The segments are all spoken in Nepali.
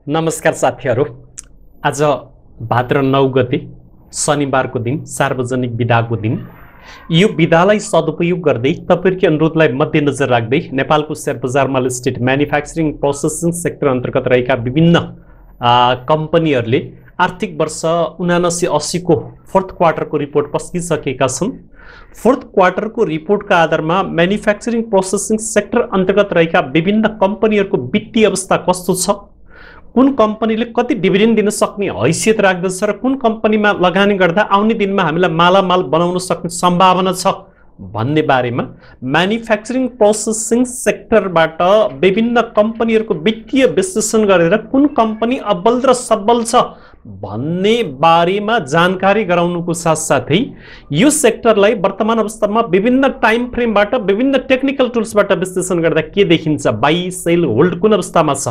नमस्कार साथीहरु। आज भाद्र 9 गते शनिबारको दिन, सार्वजनिक बिदाको दिन। यो बिदालाई सदुपयोग गर्दै तपाईहरुको अनुरोधलाई मध्यनजर राख्दै नेपालको शेयर बजारमा लिस्टेड म्यानुफ्याक्चरिङ प्रोसेसिङ सेक्टर अन्तर्गत रहेका विभिन्न कम्पनीहरुले आर्थिक वर्ष 79-80 को फोर्थ क्वार्टरको रिपोर्ट पस्किसकेका छन्। फोर्थ क्वार्टरको रिपोर्टका आधारमा म्यानुफ्याक्चरिङ प्रोसेसिङ सेक्टर अन्तर्गत रहेका विभिन्न कम्पनीहरुको वित्तीय अवस्था कस्तो छ, कुन कम्पनीले कति डिभिडेन्ड दिन सक्ने हैसियत राख्दछ र कुन कम्पनीमा लगानी गर्दा आउने दिनमा हामीलाई मालामाल बनाउन सक्ने सम्भावना छ भन्ने बारेमा म्यानुफ्याक्चरिङ प्रोसेसिङ सेक्टरबाट विभिन्न कम्पनीहरुको वित्तीय विश्लेषण गरेर कुन कम्पनी अब्बल र सब्बल छ भन्ने बारेमा जानकारी गराउनुको साथसाथै यो सेक्टरलाई वर्तमान अवस्थामा विभिन्न टाइम फ्रेमबाट विभिन्न टेक्निकल टुल्सबाट विश्लेषण गर्दा के देखिन्छ, बाई सेल होल्ड कुन अवस्थामा छ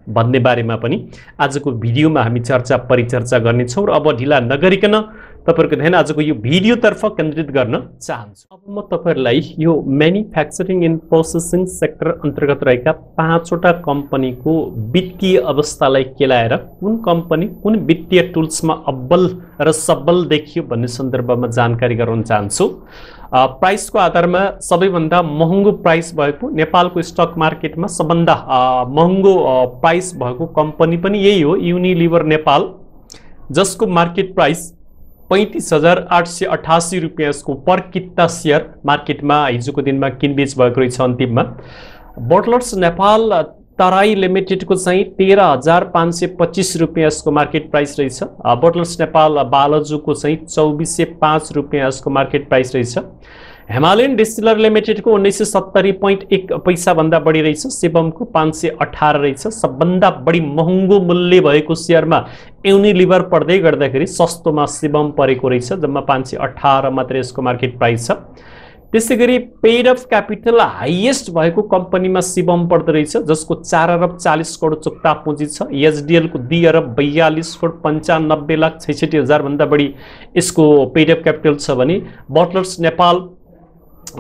भन्ने बारेमा पनि आजको भिडियोमा हामी चर्चा परिचर्चा गर्नेछौं। र अब ढिला नगरिकन तपाईहरुको ध्यान आजको यो भिडियोतर्फ केन्द्रित गर्न चाहन्छु। अब म तपाईहरुलाई यो म्यानुफ्याक्चरिङ एन्ड प्रोसेसिङ सेक्टर अन्तर्गत रहेका 5 वटा कम्पनीको वित्तीय अवस्थालाई केलाएर कुन कम्पनी कुन वित्तीय टुल्समा अब्बल र सब्बल देखियो भन्ने सन्दर्भमा जानकारी गराउन चाहन्छु। प्राइसको आधारमा सबैभन्दा महँगो प्राइस भएको नेपालको स्टक मार्केटमा सबभन्दा महँगो प्राइस भएको कम्पनी पनि यही हो, युनिलिभर नेपाल, जसको मार्केट प्राइस 35,888 रुपैयाँको पर किता शेयर मार्केटमा हिजोको दिनमा किनबेच भएको रहेछ। अन्तिममा बोटलर्स नेपाल तराई लिमिटेडको चाहिँ 13,525 रुपैयाँको मार्केट प्राइस रहेछ। बोटलर्स नेपाल बालजुको चाहिँ 2,405 रुपैयाँको मार्केट प्राइस रहेछ। हिमालयन डिस्टिलर लिमिटेडको 1970.1 पैसा भन्दा बढी रहेछ। शिवमको 518 रहेछ। सबभन्दा बढी महँगो मूल्य भएको शेयरमा युनिलिभर पर्दै गर्दाखेरि सस्तोमा शिवम परेको रहेछ, जम्मा 518 मात्र यसको मार्केट प्राइस छ। त्यसैगरी पेड अफ क्यापिटल हाईएस्ट भएको कम्पनीमा शिवम पर्दो रहेछ, जसको 4 अरब 40 करोड चुक्ता पुँजी छ। एचडिएल को 2 अरब 42 करोड 95,66,000 भन्दा बढी यसको पेड अफ क्यापिटल छ भने बोटलर्स नेपाल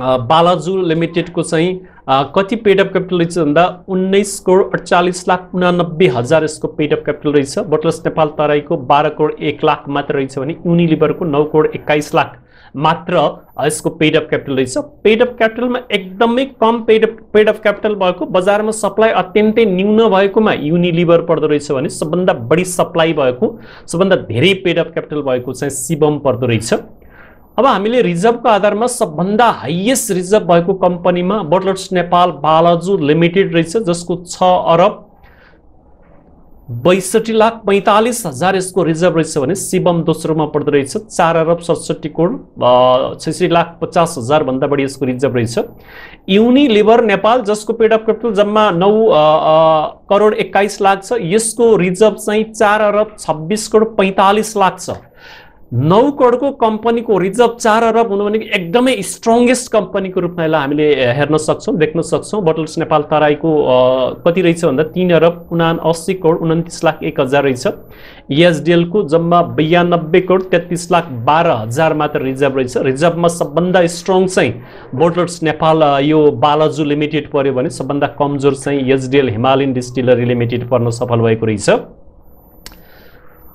बालाजु लिमिटेड को चाहिँ कति पेड अफ क्यापिटल रहेछ भन्दा 19 करोड 48,89,000 यसको पेड अफ क्यापिटल रहेछ। बोटलर्स नेपाल तराईको 12 करोड 1 लाख मात्र रहेछ भने युनिलिभरको 9 करोड 21 लाख मात्र यसको पेड अफ क्यापिटल रहेछ। पेड अफ क्यापिटलमा एकदमै कम पेड अफ क्यापिटल भएको, बजारमा सप्लाई अत्यन्तै न्यून भएकोमा युनिलिभर पर्दो रहेछ भने सबभन्दा बढी सप्लाई भएको, सबभन्दा धेरै पेड अफ क्यापिटल भएको चाहिँ शिवम पर्दो रहेछ। अब हामीले रिजर्भको आधारमा सबभन्दा हाईएस्ट रिजर्भ भएको कम्पनीमा बोटलर्स नेपाल बालाजु लिमिटेड रहेछ, जसको 6 अरब 62,45,000 यसको रिजर्भ रहेछ भने शिवम दोस्रोमा पर्दो रहेछ। 4 अरब 67 करोड 66,50,000 भन्दा बढी यसको रिजर्भ रहेछ। युनिलिभर नेपाल, जसको पेड अफ क्यापिटल जम्मा 9 करोड 21 लाख छ, यसको रिजर्भ चाहिँ 4 अरब 26 करोड 45 लाख छ। 9 करोडको कम्पनीको रिजर्भ 4 अरब हुनु भनेको एकदमै स्ट्रङ्गेस्ट कम्पनीको रूपमा यसलाई हामीले हेर्न सक्छौं, देख्न सक्छौं। बोटलर्स नेपाल तराईको कति रहेछ भन्दा 3 अरब 79 करोड 29,01,000 रहेछ। एचडिएल को जम्मा 92 करोड 33,12,000 मात्र रिजर्भ रहेछ। रिजर्भमा सबभन्दा स्ट्रङ चाहिँ बोटलर्स नेपाल यो बालाजु लिमिटेड पर्यो भने सबभन्दा कमजोर चाहिँ एचडिएल हिमालयन डिस्टिलरी लिमिटेड पर्न सफल भएको रहेछ।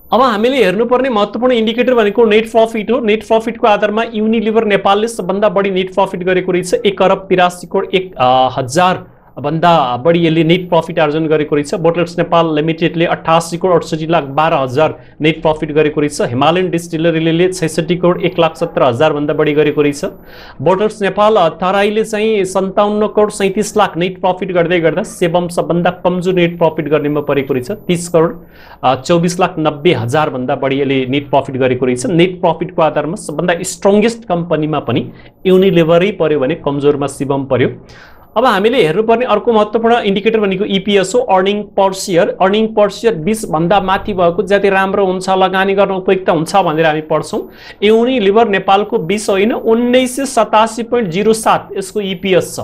अब हामीले हेर्नुपर्ने महत्त्वपूर्ण इन्डिकेटर भनेको नेट प्रॉफिट हो। नेट प्रॉफिटको आधारमा युनिलिभर नेपालले सबभन्दा बढी नेट प्रॉफिट गरेको रहेछ। 1 अरब 83 करोड 1,000 भन्दा बढी यसले नेट प्रॉफिट आर्जन गरेको रहेछ। बोटलर्स नेपाल लिमिटेडले 88 करोड 68,12,000 नेट प्रॉफिट गरेको रहेछ। हिमालयन डिस्टिलरीले 66 करोड 1,17,000 भन्दा बढी गरेको रहेछ। बोटलर्स नेपाल तराईले चाहिँ 57 करोड 37 लाख नेट प्रॉफिट गर्दै गर्दा शिवम सबभन्दा कमजोर नेट प्रॉफिट गर्नेमा परेको रहेछ। 30 करोड 24,90,000 भन्दा बढी यसले नेट प्रॉफिट गरेको रहेछ। नेट प्रॉफिटको आधारमा सबभन्दा स्ट्रङ्गेस्ट कम्पनीमा पनि युनिलिभरै पर्यो भने कमजोरमा शिवम पर्यो। अब हामीले हेर्नुपर्ने अर्को महत्त्वपूर्ण इन्डिकेटर भनेको ईपीएस हो, अर्निङ पर शेयर। अर्निङ पर शेयर 20 भन्दा माथि भएको जति राम्रो हुन्छ, लगानी गर्न उपयुक्त हुन्छ भनेर हामी पढ्छौं। युनिलिभर नेपालको 20 होइन 1987.07 यसको ईपीएस छ।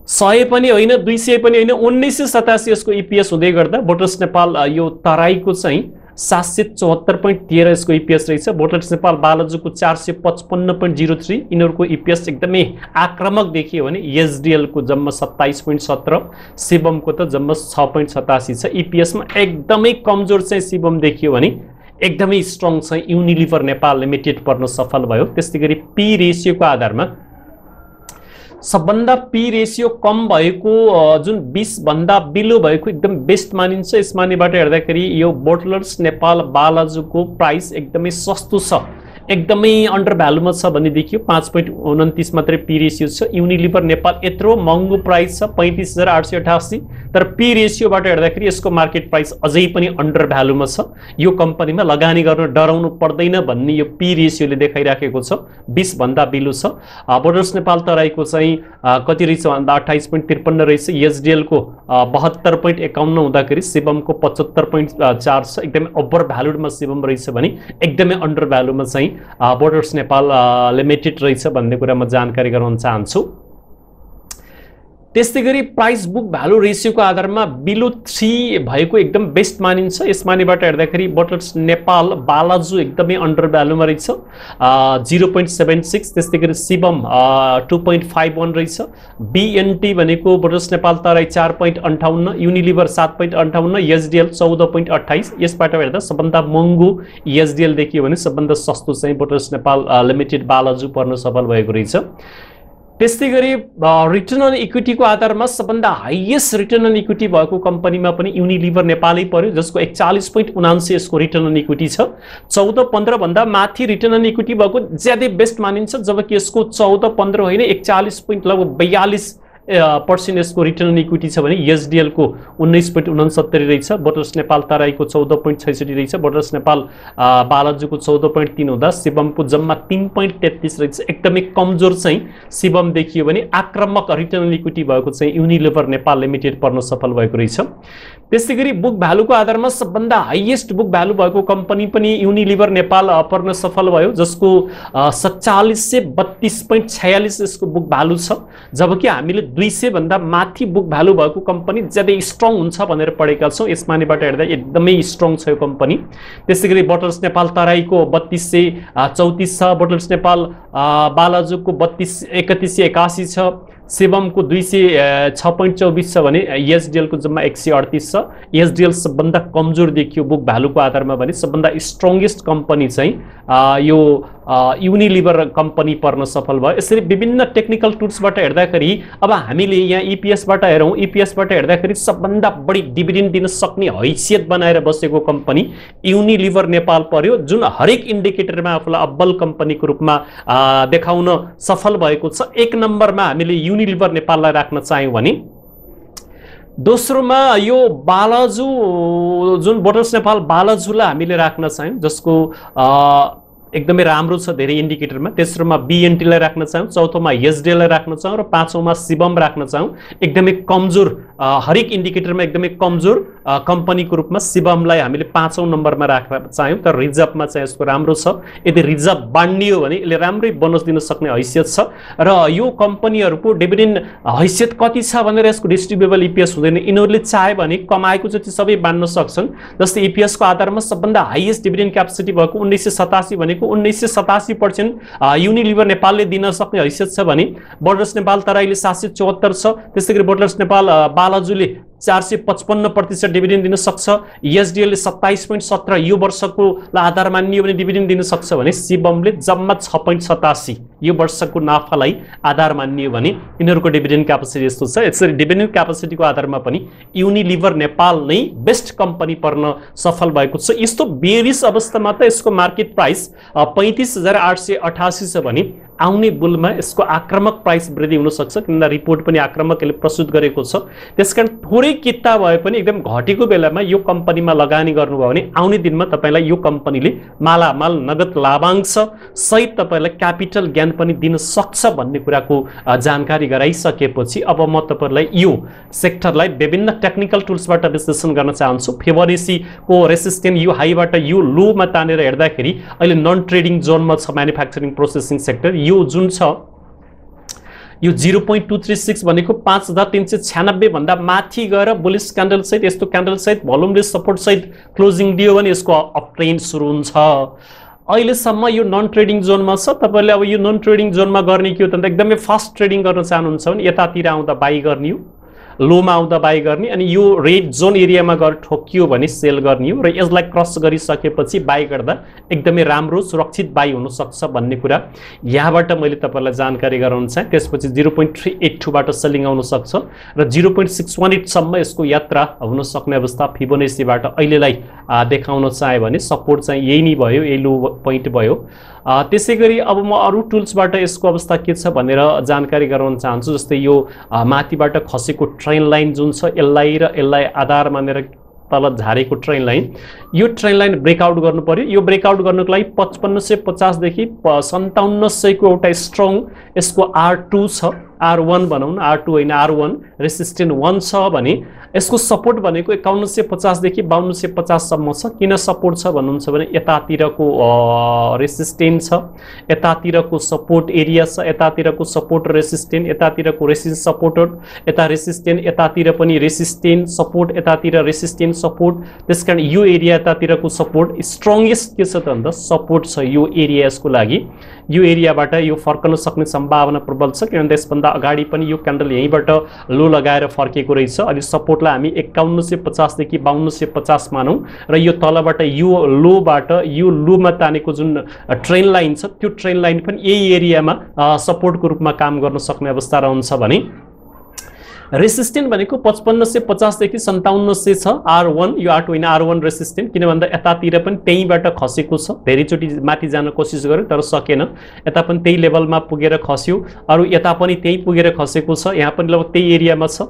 100 पनि होइन 200 पनि होइन 1987 यसको ईपीएस हुँदै गर्दा बोटलर्स नेपाल यो तराईको चाहिँ 774.13 यसको इपिएस रहेछ। बोटल्स नेपाल बालाजुको 455.03 यिनीहरूको इपिएस एकदमै आक्रामक देखियो भने एसडिएल को जम्मा 27.17, शिवमको त जम्मा 6.87 छ। इपिएसमा एकदमै कमजोर चाहिँ शिवम देखियो भने एकदमै स्ट्रङ चाहिँ युनिलिभर नेपाल लिमिटेड पर्न सफल भयो। त्यस्तै गरी पी रेशियोको आधारमा सबभन्दा पी रेशियो कम भएको जुन 20 भन्दा बिलो भएको एकदम बेस्ट मानिन्छ। यसमानिबाट हेर्दाखेरि यो बोटलर्स नेपाल बालाजुको प्राइस एकदमै सस्तो छ, एकदमै अन्डर भ्यालुमा छ भन्ने देखियो। 5.29 मात्रै पी रेशियो छ। युनिलिभर नेपाल यत्रो महँगो प्राइस छ 35,888, तर पी रेशियोबाट हेर्दाखेरि यसको मार्केट प्राइस अझै पनि अन्डर भ्यालुमा छ। यो कम्पनीमा लगानी गर्न डराउनु पर्दैन भन्ने यो पी रेशियोले देखाइराखेको छ। 20 भन्दा बिलो छ। बोटलर्स नेपाल तराईको चाहिँ कति रहेछ भन्दा 28.53 रहेछ। एसडिएल को 72.51 हुँदाखेरि शिवमको 75.4 छ। एकदमै ओभर भ्यालुडमा शिवम रहेछ भने एकदमै अन्डर भ्यालुमा चाहिँ बोटलर्स नेपाल लिमिटेड रहेछ भन्ने कुरा म जानकारी गराउन चाहन्छु। त्यस्तै गरी प्राइस बुक भ्यालु रेशियोको आधारमा बिलो 3 भएको एकदम बेस्ट मानिन्छ। यसमानिबाट हेर्दाखेरि बोटलर्स नेपाल बालाजु एकदमै अन्डर भ्यालुमा रहेछ 0.76। त्यस्तै गरी शिवम 2.51 रहेछ। बिएनटी भनेको बोटलर्स नेपाल तराई 4.58, युनिलिभर 7.58, एसडिएल 14.28। यसबाट हेर्दा सबभन्दा महँगो एसडिएल देखियो भने सबभन्दा सस्तो चाहिँ बोटलर्स नेपाल लिमिटेड बालाजु पर्न सफल भएको रहेछ। त्यस्तै गरी रिटर्न अन इक्विटीको आधारमा सबभन्दा हाइएस्ट रिटर्न अन इक्विटी भएको कम्पनीमा पनि युनिलिभर नेपालै पर्यो, जसको 41.79 यसको रिटर्न अन इक्विटी छ। 14-15 भन्दा माथि रिटर्न अन इक्विटी भएको ज्यादै बेस्ट मानिन्छ, जबकि यसको 14-15 होइन 41% यसको रिटर्न अन इक्विटी छ भने एसडिएल को 19.69 रहेछ। बोटलर्स नेपाल तराईको 14.66 रहेछ। बोटलर्स नेपाल बालाजुको 14.3 हुँदा शिवमको जम्मा 3.33 रहेछ। एकदमै कमजोर चाहिँ शिवम देखियो भने आक्रामक रिटर्न अन इक्विटी भएको चाहिँ युनिलिभर नेपाल लिमिटेड पर्न सफल भएको रहेछ। त्यस्तै गरी बुक भ्यालुको आधारमा सबभन्दा हाइएस्ट बुक भ्यालु भएको कम्पनी पनि युनिलिभर नेपाल पर्न सफल भयो, जसको 4732.46 यसको बुक भ्यालु छ। जबकि हामीले 200 भन्दा माथि बुक भ्यालु भएको कम्पनी ज्यादै स्ट्रङ हुन्छ भनेर पढेका छौँ। यसमानिबाट हेर्दा एकदमै स्ट्रङ छ यो कम्पनी। त्यस्तै गरी बोटलर्स नेपाल तराईको 3234 छ। बोटलर्स नेपाल बालाजुको 3181 छ। शिवमको 206.24 छ भने एसडिएल को जम्मा 138 छ। एसडिएल सबभन्दा कमजोर देखियो बुक भ्यालुको आधारमा भने सबभन्दा स्ट्रङ्गेस्ट कम्पनी चाहिँ यो युनिलिभर कम्पनी पर्न सफल भयो। यसरी विभिन्न टेक्निकल टुल्सबाट हेर्दाखेरि अब हामीले यहाँ इपिएसबाट हेरौँ। इपिएसबाट हेर्दाखेरि सबभन्दा बढी डिभिडेन्ड दिन सक्ने हैसियत बनाएर बसेको कम्पनी युनिलिभर नेपाल पर्यो, जुन हरेक इन्डिकेटरमा आफूलाई अब्बल कम्पनीको रूपमा देखाउन सफल भएको छ। 1 नम्बरमा हामीले युनिलिभर नेपाललाई राख्न चाह्यौँ भने, दोस्रोमा यो बालाजु जुन बोटलर्स नेपाल बालाजुलाई हामीले राख्न चाह्यौँ, जसको एकदमै राम्रो छ धेरै इन्डिकेटरमा। तेस्रोमा बिएनटीलाई राख्न चाहौँ, चौथोमा एसडिएललाई राख्न चाहौँ र पाँचौँमा शिवम राख्न चाहौँ। एकदमै कमजोर हरेक इन्डिकेटरमा एकदमै कमजोर कम्पनीको रूपमा शिवमलाई हामीले 5औं नम्बरमा राख्न चाह्यौँ। तर रिजर्भमा चाहिँ यसको राम्रो छ। यदि रिजर्भ बाँडियो भने यसले राम्रै बोनस दिन सक्ने हैसियत छ र यो कम्पनीहरूको डिभिडेन्ड हैसियत कति छ भनेर यसको डिस्ट्रिब्युटेबल इपिएस हुँदैन। यिनीहरूले चाहे भने कमाएको जति सबै बाँड्न सक्छन्। जस्तै इपिएसको आधारमा सबभन्दा हाइएस्ट डिभिडेन्ड क्यापेसिटी भएको 1987 भनेको 1987% युनिलिभर नेपालले दिन सक्ने हैसियत छ भने बोटलर्स नेपाल तराईले 774 छ। त्यसै गरी बोटलर्स नेपाल बालाजुले 455% डिभिडेन्ड दिन सक्छ। एसडिएलले 27.17 यो वर्षको आधार मानियो भने डिभिडेन्ड दिन सक्छ भने शिवमले जम्मा 6.87 यो वर्षको नाफालाई आधार मानियो भने यिनीहरूको डिभिडेन्ड क्यापेसिटी यस्तो छ। यसरी डिभिडेन्ड क्यापेसिटीको आधारमा पनि युनिलिभर नेपाल नै बेस्ट कम्पनी पर्न सफल भएको छ। यस्तो बेरिस अवस्थामा त यसको मार्केट प्राइस 35,888 छ भने आउने बुलमा यसको आक्रामक प्राइस वृद्धि हुन सक्छ, किनभने रिपोर्ट पनि आक्रामक यसले प्रस्तुत गरेको छ। त्यसकारण थोरै किता भए पनि एकदम घटेको बेलामा यो कम्पनीमा लगानी गर्नुभयो भने आउने दिनमा तपाईलाई यो कम्पनीले मालामाल नगद लाभांश सहित तपाईलाई क्यापिटल गेन पनि दिन सक्छ भन्ने कुराको जानकारी गराइसकेपछि अब म तपाईलाई यो सेक्टरलाई विभिन्न टेक्निकल टुल्सबाट विश्लेषण गर्न चाहन्छु। फेब्रुअरीको रेसिस्टेन्स यो हाईबाट यो लोमा तानेर हेर्दाखेरि अहिले नन ट्रेडिङ जोनमा छ म्यानुफ्याक्चरिङ प्रोसेसिङ सेक्टर। यो जुन छ यो 0.236 भनेको 5396 भन्दा माथि गएर बुलिस क्यान्डल सहित यस्तो क्यान्डल सहित भोल्युमले सपोर्ट सहित क्लोजिङ दियो भने यसको अप ट्रेन्ड सुरु हुन्छ। अहिलेसम्म यो नन ट्रेडिङ जोनमा छ। तपाईहरुले अब यो नन ट्रेडिङ जोनमा गर्ने के हो त एकदमै फास्ट ट्रेडिङ गर्न चाहनुहुन्छ भने यतातिर आउँदा बाइ गर्ने हो, लोमा आउँदा बाइ गर्ने, अनि यो रेड जोन एरियामा गएर ठोकियो भने सेल गर्ने हो र यसलाई क्रस गरिसकेपछि बाइ गर्दा एकदमै राम्रो सुरक्षित बाइ हुन सक्छ भन्ने कुरा यहाँबाट मैले तपाईहरुलाई जानकारी गराउन चाहे। त्यसपछि 0.382 बाट सेलिङ आउन सक्छ र 0.618 सम्म यसको यात्रा हुन सक्ने अवस्था फिबोनाचीबाट अहिलेलाई देखाउन चाहे भने सपोर्ट चाहिँ यही नै भयो, यही लो पोइन्ट भयो। त्यसैगरी अब म अरु टुल्सबाट यसको अवस्था के छ भनेर जानकारी गराउन चाहन्छु। जस्तै यो माथिबाट खसेको ट्रेन लाइन जुन छ यसलाई आधार मानेर तल झारेको ट्रेन लाइन, यो ट्रेन लाइन ब्रेकआउट गर्नु पर्यो। यो ब्रेकआउट गर्नको लागि 5550 देखि 5700 को एउटा स्ट्रङ यसको R2 छ, R1 भनौं न, R2 हैन R1 रेसिस्टेन्ट 1 छ भने यसको सपोर्ट भनेको 5150 देखि 5250 सम्म छ। किन सपोर्ट छ भन्नुहुन्छ भने यतातिरको रेसिस्टेन्ट छ, यतातिरको सपोर्ट एरिया छ, यतातिरको सपोर्ट रेसिस्टेन्ट, यतातिरको रेसिस्टेन्ट सपोर्टेड, यता रेसिस्टेन्ट, यतातिर पनि रेसिस्टेन्ट सपोर्ट, यतातिर रेसिस्टेन्ट सपोर्ट। त्यसकारण यो एरिया यतातिरको सपोर्ट स्ट्रङेस्ट के छ त भन्दा सपोर्ट छ यो एरिया। यसको लागि यो एरियाबाट यो फर्कन सक्ने सम्भावना प्रबल छ किनभने त्यसभन्दा अगाडि पनि यो क्यान्डल यहीँबाट लो लगाएर फर्केको रहेछ। अनि सपोर्टलाई हामी 5150 देखि 5250 मानौं र यो तलबाट यो लोबाट यो लोमा तानेको जुन ट्रेन लाइन छ त्यो ट्रेन लाइन पनि यही एरियामा सपोर्टको रूपमा काम गर्न सक्ने अवस्था रहन्छ भने रेसिस्टेन्ट भनेको 5550 देखि 5700 छ। R1 यो R2 हैन R1 रेसिस्टेन्ट, किन भन्दा यतातिर पनि त्यहीबाट खसेको छ, धेरैचोटी माथि जान कोसिस गर्यो तर सकेन, यता पनि त्यही लेभलमा पुगेर खस्यो, अरु यता पनि त्यही पुगेर खसेको छ, यहाँ पनि लगभग त्यही एरियामा छ,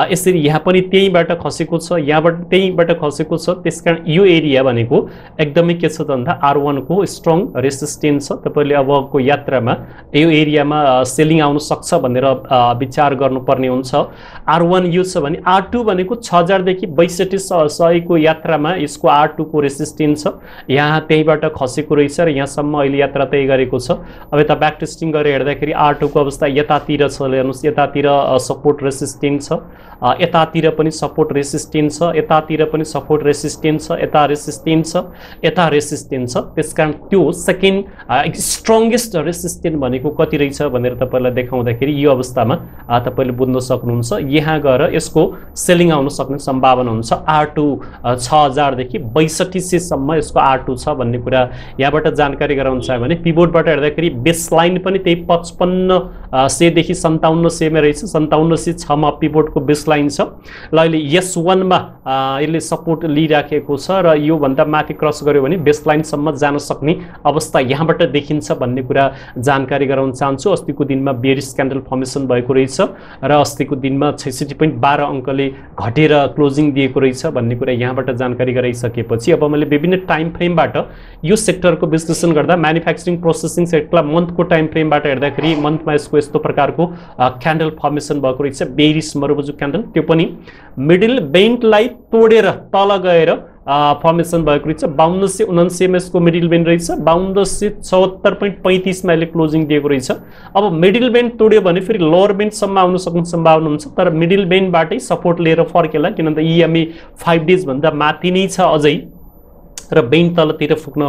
यसरी यहाँ पनि त्यहीबाट खसेको छ, यहाँबाट त्यहीबाट खसेको छ। त्यसकारण यो एरिया भनेको एकदमै के छ त भन्दा R1 को स्ट्रङ रेसिस्टेन्ट छ। तपाईले अबको यात्रामा यो एरियामा सेलिङ आउन सक्छ भनेर विचार गर्नुपर्ने हुन्छ। R1 यो छ भने R2 भनेको 6000 देखि 6200 को यात्रामा यसको R2 को रेसिस्टेन्ट छ, यहाँ त्यहीबाट खसेको रहेछ र यहाँसम्म अहिले यात्रा तय गरेको छ। अब यता ब्याक टेस्टिङ गरेर हेर्दाखेरि R2 को अवस्था यतातिर छ, हेर्नुस् यतातिर सपोर्ट रेसिस्टेन्ट छ, यतातिर पनि सपोर्ट रेसिस्टेन्ट छ, यतातिर पनि सपोर्ट रेसिस्टेन्ट छ, यता रेसिस्टेन्ट छ, यता रेसिस्टेन्ट छ। त्यसकारण त्यो सेकेन्ड स्ट्रङेस्ट रेसिस्टेन्ट भनेको कति रहेछ भनेर तपाईलाई देखाउँदाखेरि यो अवस्थामा तपाईले बुझ्न सक्नुहुन्छ। यहाँ गएर यसको सेलिङ आउन सक्ने सम्भावना हुन्छ। R2 6000 देखि 6200 सम्म यसको R2 छ भन्ने कुरा यहाँबाट जानकारी गराउन चाहे भने पिभोटबाट हेर्दाखेरि बेस लाइन पनि त्यही 5500 देखि 5700 मा रहेछ। 5706 मा पिभोटको बेस लाइन छ। ल अहिले S1 मा यसले सपोर्ट लिइराखेको छ र यो भन्दा माथि क्रस गर्यो भने बेस लाइन सम्म जान सक्ने अवस्था यहाँबाट देखिन्छ भन्ने कुरा जानकारी गराउन चाहन्छु। अस्तिको दिनमा बेयरिश क्यान्डल फर्मेसन भएको रहेछ र अस्तिको दिनमा 66.12 अंकले घटेर क्लोजिङ दिएको रहेछ भन्ने कुरा यहाँबाट जानकारी गराइसकेपछि अब मैले विभिन्न टाइम फ्रेमबाट यो सेक्टरको विश्लेषण गर्दा म्यानुफ्याक्चरिङ प्रोसेसिङ सेक्टरलाई मन्थको टाइम फ्रेमबाट हेर्दाखेरि मन्थमा यसको यस्तो प्रकारको क्यान्डल फर्मेसन भएको रहेछ, बेयरिश मरुभुजु क्यान्डल, त्यो पनि मिडल बेन्डलाई तोडेर तल गएर फर्मेसन भएको रहेछ। 5279 मा यसको मिडल बेन्ड रहेछ, 5276.35 मा यसले क्लोजिङ दिएको रहेछ। अब मिडल बेन्ड तोड्यो भने फेरि लोअर बेन्ड सम्म आउन सक्ने सम्भावना हुन्छ, तर मिडल बेन्डबाटै सपोर्ट लिएर फर्केला किनभने EMA 5 डेज भन्दा माथि नै छ अझै र बेन्ड तलतिर फुक्न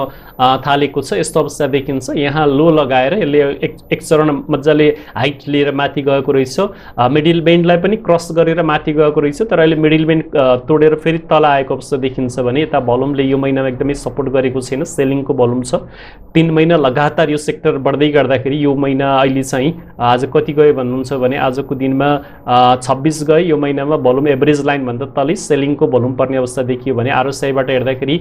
थालेको छ। यस्तो अवस्था देखिन्छ। यहाँ लो लगाएर यसले एक चरण मजाले हाइट लिएर माथि गएको रहेछ, मिडल बेन्डलाई पनि क्रस गरेर माथि गएको रहेछ, तर अहिले मिडल बेन्ड तोडेर फेरि तल आएको अवस्था देखिन्छ भने यता भोल्युमले यो महिनामा एकदमै सपोर्ट गरेको छैन, सेलिङको भोल्युम छ। 3 महिना लगातार यो सेक्टर बढ्दै गर्दाखेरि यो महिना अहिले चाहिँ आज कति गयो भन्नुहुन्छ भने आजको दिनमा 26 गयो। यो महिनामा भोल्युम एभरेज लाइन भन्दा तलै सेलिङको भोल्युम पर्ने अवस्था देखियो भने RSI बाट हेर्दाखेरि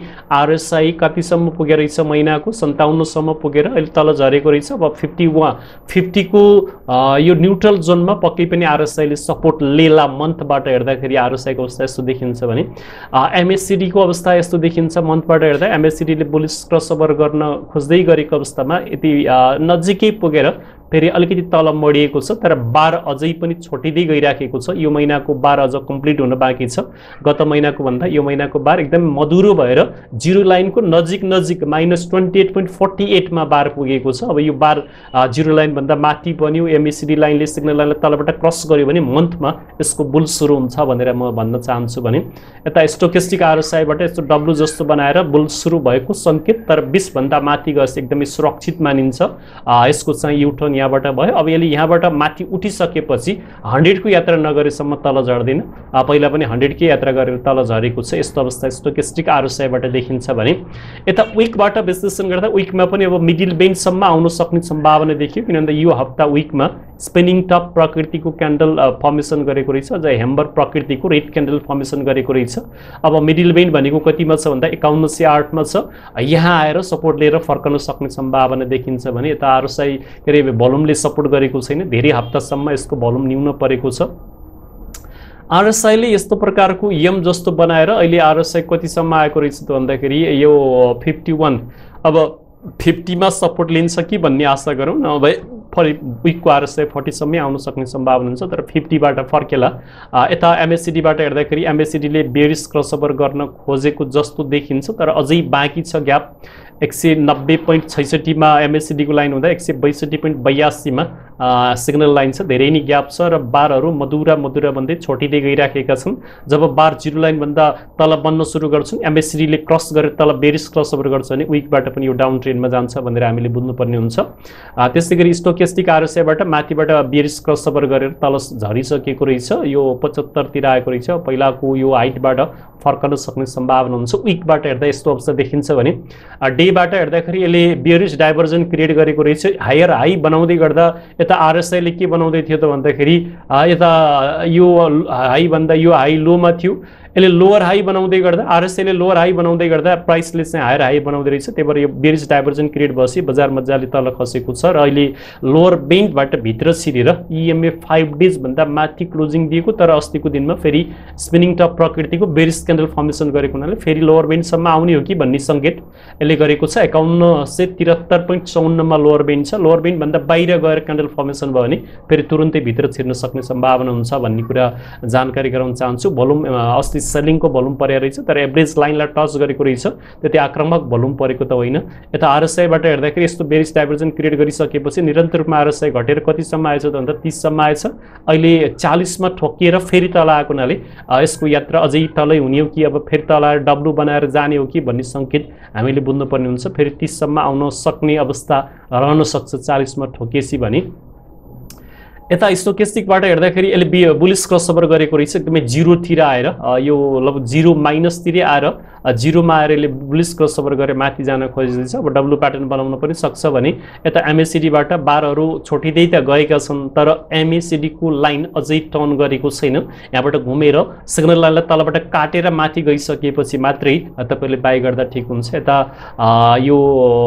RSI कतिसम्म पुगेर रहेछ महिनाको 57 सम्म पुगेर अहिले तल झरेको रहेछ। अब 50 को यो न्यूट्रल जोनमा पक्कै पनि RSI ले सपोर्ट लेला। मन्थबाट हेर्दाखेरि RSI को अवस्था यस्तो देखिन्छ भने MACD को अवस्था यस्तो देखिन्छ। मन्थबाट हेर्दा MACD ले बुलिश क्रसओभर गर्न खोज्दै गरेको अवस्थामा यति नजिकै पुगेर फेरि अलिकति तल मोडिएको छ तर बार अझै पनि छोटिँदै गइराखेको छ। यो महिनाको बार अझ कम्प्लिट हुन बाँकी छ। गत महिनाको भन्दा यो महिनाको बार एकदम मधुरो भएर जिरो लाइनको नजिक नजिक -28.48 मा बार पुगेको छ। अब यो बार जिरो लाइन भन्दा माथि बन्यो, एमएसिडी लाइनले सिग्नल लाइनलाई तलबाट क्रस गर्यो भने मन्थमा यसको बुल सुरु हुन्छ भनेर म भन्न चाहन्छु। भने यता स्टोकेस्टिक आरएसआईबाट यस्तो डब्लु जस्तो बनाएर बुल सुरु भएको संकेत, तर 20 भन्दा माथि गएपछि एकदमै सुरक्षित मानिन्छ। यसको चाहिँ युटर्न यहाँबाट भयो। अब यसले यहाँबाट माथि उठिसकेपछि 100 को यात्रा नगरेसम्म तल झर्दैन। पहिला पनि 100 को यात्रा गरेर तल झरेको छ। यस्तो अवस्था स्टोकेस्टिक आरएसआईबाट देखिन्छ। भने यता विकबाट विश्लेषण गर्दा विकमा पनि अब मिडल बेन्चसम्म आउन सक्ने सम्भावना देखियो, किनभने यो हप्ता विकमा स्पिनिङ टप प्रकृतिको क्यान्डल फर्मेसन गरेको रहेछ, अझ हेम्बर प्रकृतिको रेड क्यान्डल फर्मेसन गरेको रहेछ। अब मिडल बेन्ड भनेको कतिमा छ भन्दा 5108 मा छ। यहाँ आएर सपोर्ट लिएर फर्कन सक्ने सम्भावना देखिन्छ। भने यता आरएसआई के अरे भोल्युमले सपोर्ट गरेको छैन, धेरै हप्तासम्म यसको भोल्युम न्यून परेको छ। आरएसआईले यस्तो प्रकारको यम जस्तो बनाएर अहिले आरएसआई कतिसम्म आएको रहेछ त भन्दाखेरि यो 51, अब 50 मा सपोर्ट लिन्छ कि भन्ने आशा गरौँ। नभए विकको आरएसआई 40 सम्मै आउन सक्ने सम्भावना हुन्छ, तर 50 बाट फर्केला। यता एमएसिडी बाट हेर्दाखेरि एमएसिडीले बेरिस क्रसओभर गर्न खोजेको जस्तो देखिन्छ, तर अझै बाँकी छ ग्याप। 190.66 मा एमएसिडी को लाइन हुँदा 162.82 मा सिग्नल लाइन छ। धेरै नै ग्याप छ र बारहरू मधुरा मधुरा भन्दै छोटिँदै गइराखेका छन्। जब बार जिरो लाइन भन्दा तल बन्न सुरु गर्छन्, एमएसिडीले क्रस गरेर तल बेरिस क्रसओभर गर्छ भने विकबाट पनि यो डाउन ट्रेन्डमा जान्छ भनेर हामीले बुझ्नुपर्ने हुन्छ। त्यसै गरी स्टोकेस्टिक आरएसआईबाट माथिबाट बेरिस क्रसओभर गरेर तल झरिसकेको रहेछ। यो 75 तिर आएको रहेछ। पहिलाको यो हाइटबाट फर्कन सक्ने सम्भावना हुन्छ। विकबाट हेर्दा यस्तो अवस्था देखिन्छ। भने डेबाट हेर्दाखेरि यसले बेरिस डाइभर्जन क्रिएट गरेको रहेछ। हायर हाई बनाउँदै गर्दा यता आरएसआईले के बनाउँदै थियो त भन्दाखेरि यता यो हाई भन्दा यो हाई लोमा थियो, यसले लोअर हाई बनाउँदै गर्दा आरएसआईले लोअर हाई बनाउँदै गर्दा प्राइसले चाहिँ हायर हाई बनाउँदै रहेछ। त्यही भएर यो बेरिस डाइभर्जन क्रिएट भएपछि बजार मजाले तल खसेको छ र अहिले लोअर बेन्डबाट भित्र छिरेर इएमए 5 डेज भन्दा माथि क्लोजिङ दिएको, तर अस्तिको दिनमा फेरि स्पिनिङ टप प्रकृतिको बेरिस क्यान्डल फर्मेसन गरेको हुनाले फेरि लोअर बेन्डसम्म आउने हो कि भन्ने सङ्केत यसले गरेको छ। 5173.54 मा लोअर बेन्ड छ। लोअर बेन्ड भन्दा बाहिर गएर क्यान्डल फर्मेसन भयो भने फेरि तुरुन्तै भित्र छिर्न सक्ने सम्भावना हुन्छ भन्ने कुरा जानकारी गराउन चाहन्छु। भोल्युम अस्ति सेलिङको भोल्युम परेको रहेछ, तर एभरेज लाइनलाई टच गरेको रहेछ, त्यति आक्रामक भोल्युम परेको त होइन। यता आरएसआईबाट हेर्दाखेरि यस्तो बेरिस डाइभर्जन क्रिएट गरिसकेपछि निरन्तर रूपमा आरएसआई घटेर कतिसम्म आएछ त भन्दा 30 सम्म आएछ। अहिले 40 मा ठोकिएर फेरि तल आएको हुनाले यसको यात्रा अझै तलै हुने हो कि अब फेरि तल आएर डब्लु बनाएर जाने हो कि भन्ने सङ्केत हामीले बुझ्नुपर्ने हुन्छ। फेरि 30 सम्म आउन सक्ने अवस्था रहन सक्छ 40 मा ठोकिएपछि। भने यता स्टोकेस्टिकबाट हेर्दाखेरि यसले बुलिस क्रसओभर गरेको रहेछ, एकदमै जिरोतिर आएर यो लगभग जिरो माइनसतिर आएर जिरोमा आएर यसले बुलिस क्रसओभर गरेर माथि जान खोजिरहेछ। अब डब्लु प्याटर्न बनाउन पनि सक्छ। भने यता एमएसिडीबाट बारहरू छोटिँदै त गएका छन्, तर एमएसिडीको लाइन अझै टर्न गरेको छैन। यहाँबाट घुमेर सिग्नल लाइनलाई तलबाट काटेर माथि गइसकेपछि मात्रै तपाईँले बाई गर्दा ठिक हुन्छ। यता यो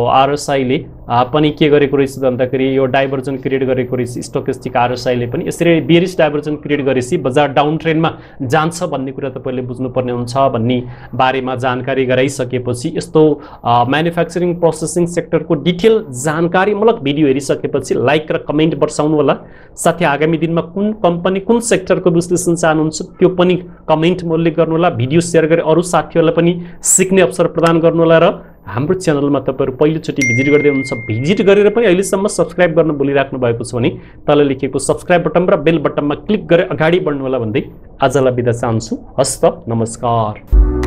आरएसआईले पनि के गरेको रहेछ भन्दाखेरि यो डाइभर्जन क्रिएट गरेको रहेछ। स्टोकेस्टिक आरएसआईले पनि यसरी बेरिस डाइभर्जन क्रिएट गरेपछि बजार डाउन ट्रेन्डमा जान्छ भन्ने कुरा तपाईँले बुझ्नुपर्ने हुन्छ भन्ने बारेमा जानकारी गराइसकेपछि यस्तो म्यानुफ्याक्चरिङ प्रोसेसिङ सेक्टरको डिटेल जानकारीमूलक भिडियो हेरिसकेपछि लाइक र कमेन्ट बर्साउनु होला। साथै आगामी दिनमा कुन कम्पनी कुन सेक्टरको विश्लेषण चाहनुहुन्छ त्यो पनि कमेन्ट मूल्य गर्नु होला। भिडियो सेयर गरी अरू साथीहरूलाई पनि सिक्ने अवसर प्रदान गर्नु होला र हाम्रो च्यानलमा तपाईहरु पहिलोचोटि भिजिट गर्दै हुनुहुन्छ भिजिट गरेर पनि अहिलेसम्म सब्स्क्राइब गर्न भुलिराख्नु भएको छ भने तल लेखेको सब्स्क्राइब बटन र बेल बटनमा क्लिक गरेर अगाडि बढ्नु होला भन्दै आजलाई बिदा चाहन्छु। हस्त नमस्कार।